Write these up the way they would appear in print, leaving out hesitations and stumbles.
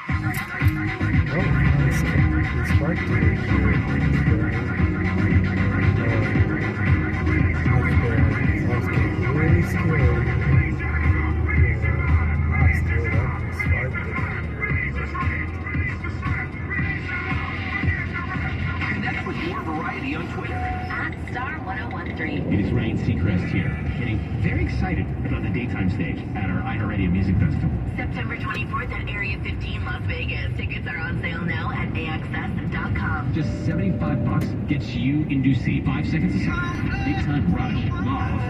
It's hard to I was getting really scared. I still like this fight. Connect with more variety on Twitter. @star1013. It is Ryan Seacrest here, getting very excited about the daytime stage at our iHeartRadio Music Festival. September 24th at Area 15, Las Vegas. Tickets are on sale now at axs.com. Just $75 gets you into see 5 seconds of silence. Big Time Rush, Love,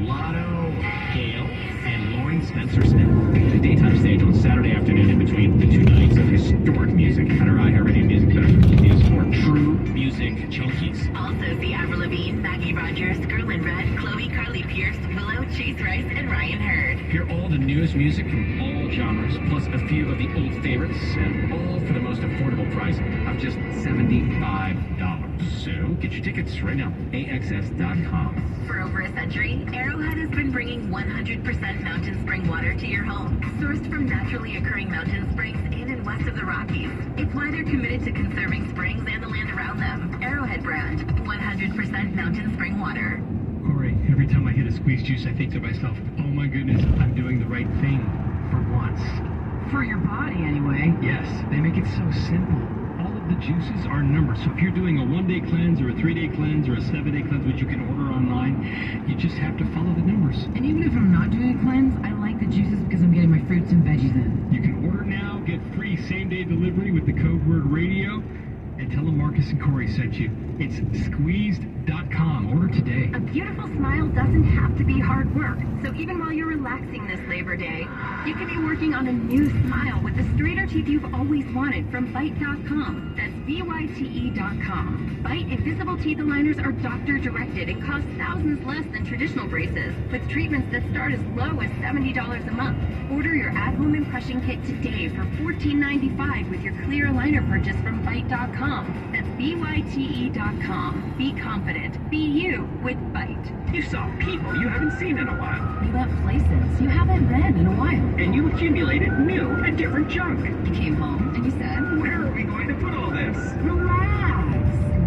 Lotto, Gale, and Lauren Spencer Smith. The daytime stage on Saturday afternoon in between the two nights of historic music at our iHeartRadio Music Festival is for true music junkies. Also see Avril Lavigne, Maggie Rogers, Gerlin Red, Chloe Carly Pierce, Willow, Chase Rice, and Ryan Hurd. Hear all the newest music from all genres, plus a few of the old favorites, and all for the most affordable price of just $75. So get your tickets right now, axs.com. For over a century, Arrowhead has been bringing 100% mountain spring water to your home, sourced from naturally occurring mountain springs in and west of the Rockies. It's why they're committed to conserving springs and the land around them. Arrowhead brand, 100% mountain spring water. Corey, every time I hit a squeeze juice, I think to myself, oh my goodness, I'm doing the right thing for once. For your body, anyway. Yes, they make it so simple. All of the juices are numbered, so if you're doing a 1-day cleanse or a 3-day cleanse or a 7-day cleanse, which you can order online, you just have to follow the numbers. And even if I'm not doing a cleanse, I like the juices because I'm getting my fruits and veggies in. You can order now, get free same-day delivery with the code word radio, and tell them Marcus and Corey sent you. It's squeezed.com. Order today. A beautiful smile doesn't have to be hard work. So even while you're relaxing this Labor Day, you can be working on a new smile with the straighter teeth you've always wanted from Byte.com. That's BYTE.com. Byte Invisible Teeth Aligners are doctor-directed and cost thousands less than traditional braces, with treatments that start as low as $70 a month. Order your at-home impression kit today for $14.95 with your clear aligner purchase from Byte.com. That's BYTE.com. Be confident. Be you with Byte. You saw people you haven't seen in a while, You went places you haven't been in a while. and you accumulated new and different junk. You came home and you said, Where are we going to put all this? relax.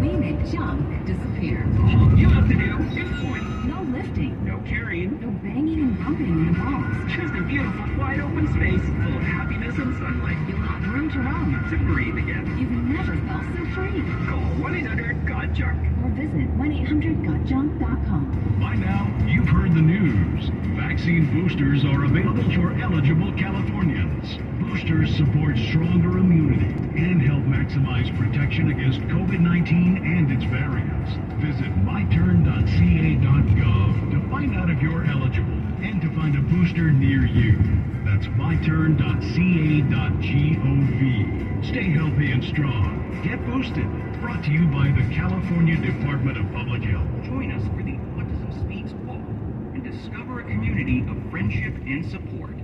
We make junk disappear. All you have to do is point. No lifting. No carrying. No banging and bumping in the walls. Just a beautiful, wide open space full of happiness and sunlight. You'll have room to roam. To breathe again. You've never felt so free. Call 1-800-GOT-JUNK. Or visit 1-800-GOTJUNK.com. By now, you've heard the news. Vaccine boosters are available for eligible Californians. Boosters support stronger immunity and help maximize protection against COVID-19 and its variants. Visit myturn.ca.gov to find out if you're eligible and to find a booster near you. That's myturn.ca.gov. Stay healthy and strong. Get boosted. Brought to you by the California Department of Public Health. Join us for the Autism Speaks Walk and discover a community of friendship and support.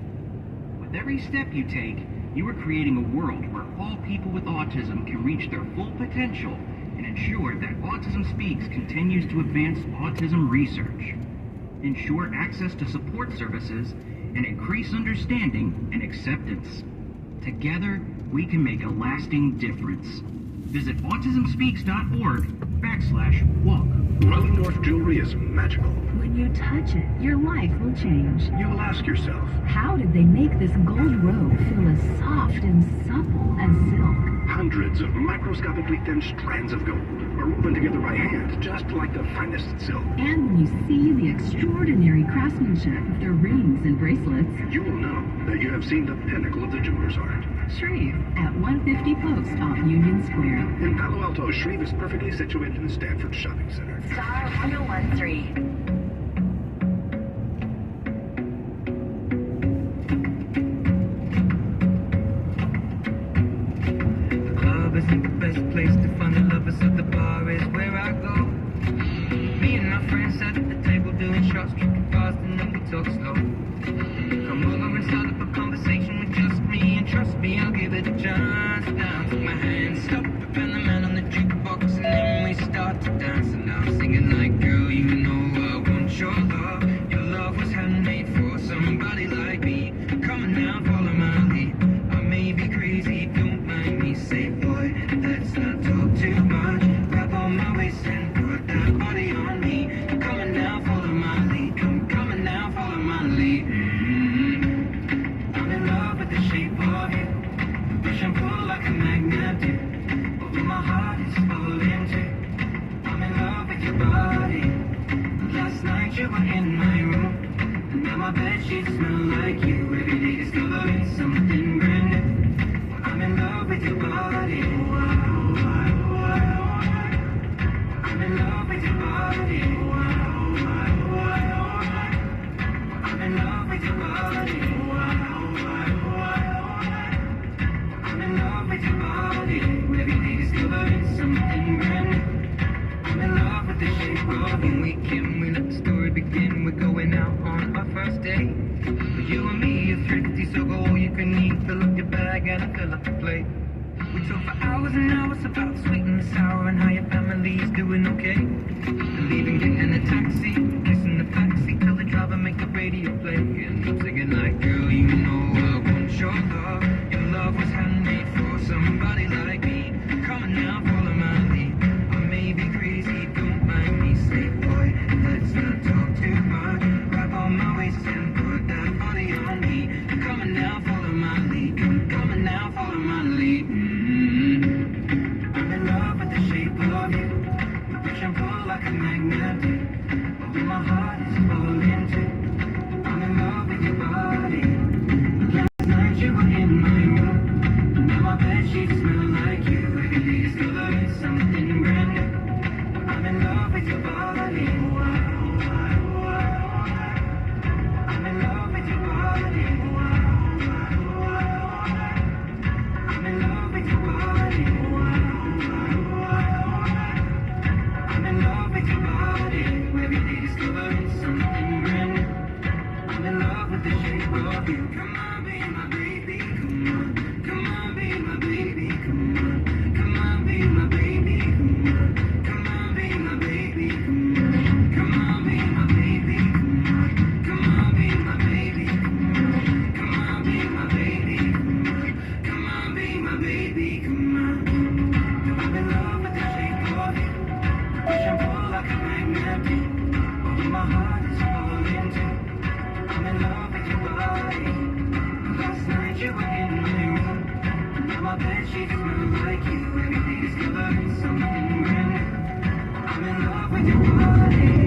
With every step you take, you are creating a world where all people with autism can reach their full potential and ensure that Autism Speaks continues to advance autism research, ensure access to support services, and increase understanding and acceptance. Together, we can make a lasting difference. Visit autismspeaks.org/walk. Rollendorf jewelry is magical. When you touch it, your life will change. You will ask yourself, How did they make this gold robe feel as soft and supple as silk? hundreds of microscopically thin strands of gold are woven together by hand, just like the finest silk. And when you see the extraordinary craftsmanship of their rings and bracelets, You will know that you have seen the pinnacle of the jeweler's art. Shreve at 150 Post off Union Square. In Palo Alto, Shreve is perfectly situated in the Stanford Shopping Center. Star 1013. The club isn't the best place to find the lovers, so the bar is where I go. Me and my friends sat at the table doing shots, tripping fast, and then we talk slow. Come over and start up a conversation with just me, and trust me, I'll give it a chance. Now take my hand, stop, and the man on the jukebox, and then we start to dance. And I'm singing like, girl, you know I want your love. Your love was handmade for somebody like me. Come on now, follow my lead. I may be crazy, my heart is falling too. I'm in love with your body. Last night you were in my room, and now my bedsheets smell like you. Every day discovering something brand new. I'm in love with your body. I'm in love with your body. I'm in love with your body. I'm in love with your body. Every day discovering something brand new. I'm in love with the shape of you. We let the story begin. We're going out on our first date. You and me are thrifty, so go all you can eat. Fill up your bag and I fill up the plate. We talk for hours and hours about the sweet and the sour and how your family's doing okay. Leaving, getting a taxi, kissing the backseat, tell the driver make the radio play. And I'm singing like, girl, you know I want your love. Your love was handmade for somebody like me. Come on now, follow my lead. I may be crazy, don't mind me. Say, boy, let's not talk too much. Grab on my waist and put that body on me. Come on now, follow my lead. Come on now, follow my lead. I'm in love with the shape of you. We push and pull like a magnet do. Oh, my heart is falling too. I'm in love with your body. Last night you were in my room, and now my bedsheets smell like you. Every day discovering something brand new. I'm in love with your body. I'm in love with your body. I'm in love with your body. I'm in love with your body. Every day discovering something brand new. I'm in love with the shape of you. Come on, be my baby. Come on. Come on, be my baby. Come on. Come on, be my baby. Come on. Come on, be my baby. Come on. Come on, be my baby. Come on. Come on, be my baby. Come on. Come on, be my baby. Come on. Come on, be my baby. Come on. I'm in love with the shape of you. Push and pull like a magnet do. Oh, my heart is falling too. I'm in love with your body. Last night you were in my room, and now my bedsheets smell like you. Every day discovering something brand new. I'm in love with your body.